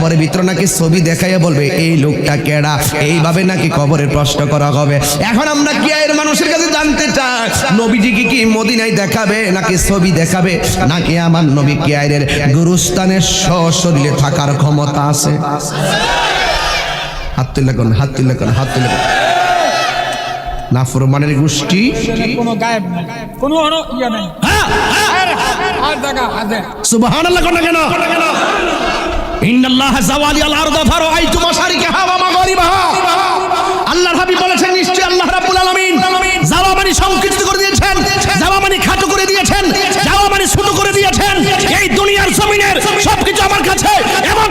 কবরের ভিতরে নাকি ছবি দেখাইয়া বলবে এই লোকটা কেডা, এইভাবে নাকি কবরে প্রশ্ন করা হবে। এখন আমরা কিয়ায়ের মানুষের কাছে জানতে চাই, নবীজি কি মদিনায় দেখাবে নাকি ছবি দেখাবে, নাকি আমার নবী কিয়ায়ের গুরুস্থানের সশরীরে থাকার ক্ষমতা আছে? হাত তুলে কোন, হাত তুলে কোন, হাত তুলে কোন। নাফরমানের গোষ্ঠী কোনো গায়েব নাই, কোনো ইয়া নাই। আর জায়গা আছে। সুবহানাল্লাহ কোন কেন? ইন্নাল্লাহ যাওয়ালি আল আরদা ফারাআইতু মাশারিকাহা ওয়া মাগারিবাহা। আল্লাহর হাবিব বলেছেন নিশ্চয়ই আল্লাহ রাব্বুল আলামিন যাওয়া মানে সংকীর্ণ করে দিয়েছেন, যাওয়া মানে খাটো করে দিয়েছেন, যাওয়া মানে ছোট করে দিয়েছেন। এই দুনিয়ার জমিনের সবকিছু আমার কাছে এমন